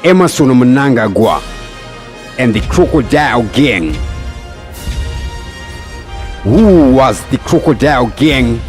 Emerson Mnangagwa and the Crocodile Gang. Who was the Crocodile Gang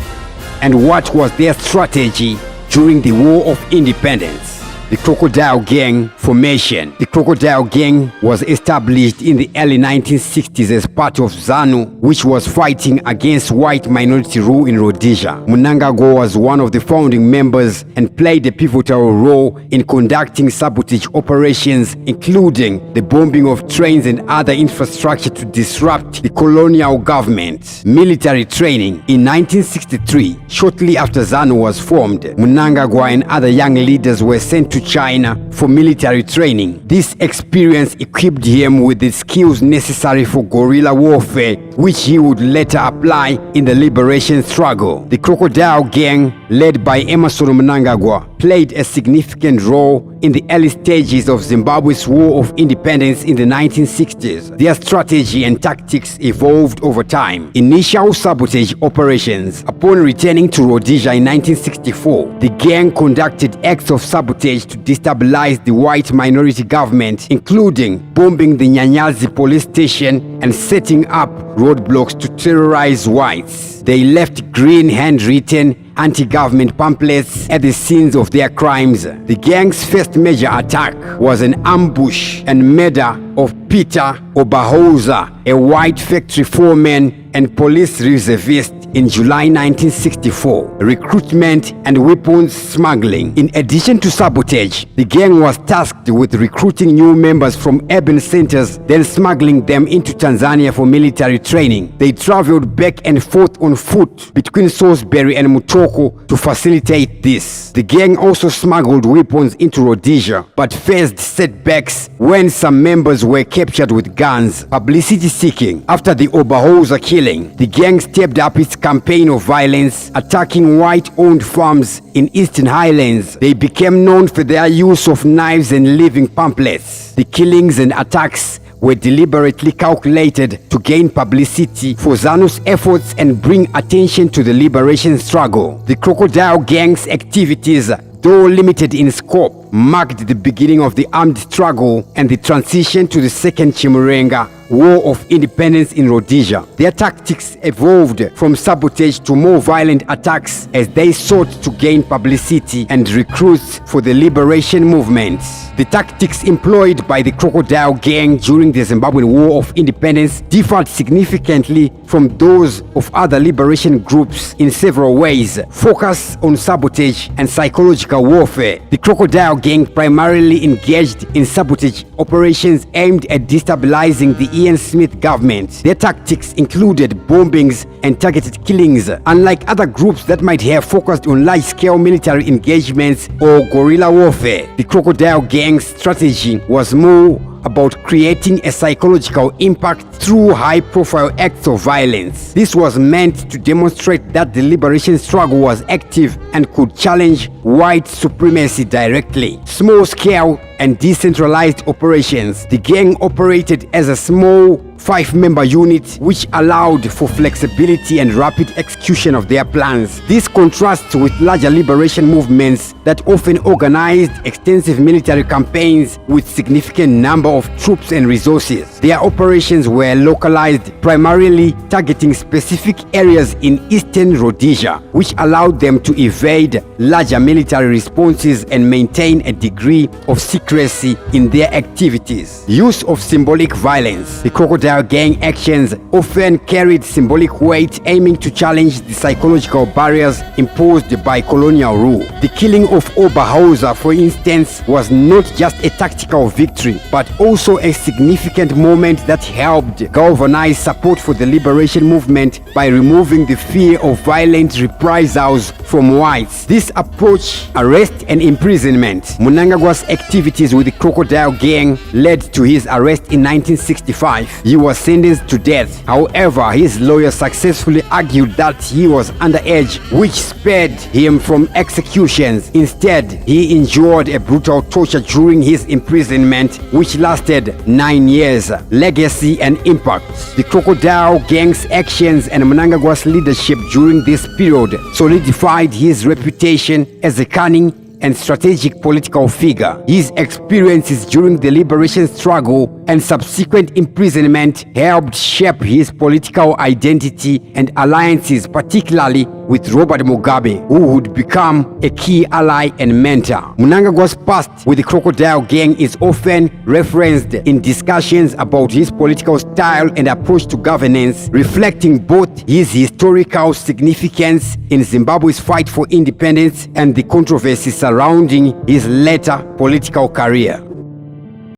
and what was their strategy during the War of Independence? The Crocodile Gang formation. The Crocodile Gang was established in the early 1960s as part of ZANU, which was fighting against white minority rule in Rhodesia. Mnangagwa was one of the founding members and played a pivotal role in conducting sabotage operations, including the bombing of trains and other infrastructure to disrupt the colonial government. Military training. In 1963, shortly after ZANU was formed, Mnangagwa and other young leaders were sent to China for military training. This experience equipped him with the skills necessary for guerrilla warfare, which he would later apply in the liberation struggle. The Crocodile Gang, led by Emerson Mnangagwa, played a significant role in the early stages of Zimbabwe's War of Independence in the 1960s. Their strategy and tactics evolved over time. Initial sabotage operations. Upon returning to Rhodesia in 1964, the gang conducted acts of sabotage to destabilize the white minority government, including bombing the Nyanyazi police station and setting up roadblocks to terrorize whites. They left green handwritten anti-government pamphlets at the scenes of their crimes. The gang's first major attack was an ambush and murder of Peter Obahoza, a white factory foreman and police reservist, in July 1964. Recruitment and weapons smuggling. In addition to sabotage, the gang was tasked with recruiting new members from urban centers, then smuggling them into Tanzania for military training. They traveled back and forth on foot between Salisbury and Mutoko to facilitate this. The gang also smuggled weapons into Rhodesia, but faced setbacks when some members were captured with guns. Publicity seeking. After the Obahoza killing, the gang stepped up its campaign of violence, attacking white-owned farms in Eastern Highlands. They became known for their use of knives and living pamphlets. The killings and attacks were deliberately calculated to gain publicity for ZANU's efforts and bring attention to the liberation struggle. The Crocodile Gang's activities, though limited in scope, marked the beginning of the armed struggle and the transition to the Second Chimurenga War of Independence in Rhodesia. Their tactics evolved from sabotage to more violent attacks as they sought to gain publicity and recruits for the liberation movement. The tactics employed by the Crocodile Gang during the Zimbabwean War of Independence differed significantly from those of other liberation groups in several ways. Focus on sabotage and psychological warfare. The Crocodile Gang primarily engaged in sabotage operations aimed at destabilizing the Ian Smith government. Their tactics included bombings and targeted killings. Unlike other groups that might have focused on large-scale military engagements or guerrilla warfare, the Crocodile Gang's strategy was more about creating a psychological impact through high-profile acts of violence. This was meant to demonstrate that the liberation struggle was active and could challenge white supremacy directly. Small-scale and decentralized operations. The gang operated as a small 5-member unit, which allowed for flexibility and rapid execution of their plans. This contrasts with larger liberation movements that often organized extensive military campaigns with significant number of troops and resources. Their operations were localized, primarily targeting specific areas in eastern Rhodesia, which allowed them to evade larger military responses and maintain a degree of secrecy in their activities. Use of symbolic violence. The Crocodile Gang actions often carried symbolic weight, aiming to challenge the psychological barriers imposed by colonial rule. The killing of Obahoza, for instance, was not just a tactical victory, but also a significant moment that helped galvanize support for the liberation movement by removing the fear of violent reprisals from whites. This approach, arrest and imprisonment. Mnangagwa's activities with the Crocodile Gang led to his arrest in 1965. He was sentenced to death. However, his lawyer successfully argued that he was underage, which spared him from executions. Instead, he endured a brutal torture during his imprisonment, which lasted 9 years. Legacy and impact. The Crocodile Gang's actions and Mnangagwa's leadership during this period solidified his reputation as a cunning, and strategic political figure. His experiences during the liberation struggle and subsequent imprisonment helped shape his political identity and alliances, particularly with Robert Mugabe, who would become a key ally and mentor. Mnangagwa's past with the Crocodile Gang is often referenced in discussions about his political style and approach to governance, reflecting both his historical significance in Zimbabwe's fight for independence and the controversy surrounding his later political career.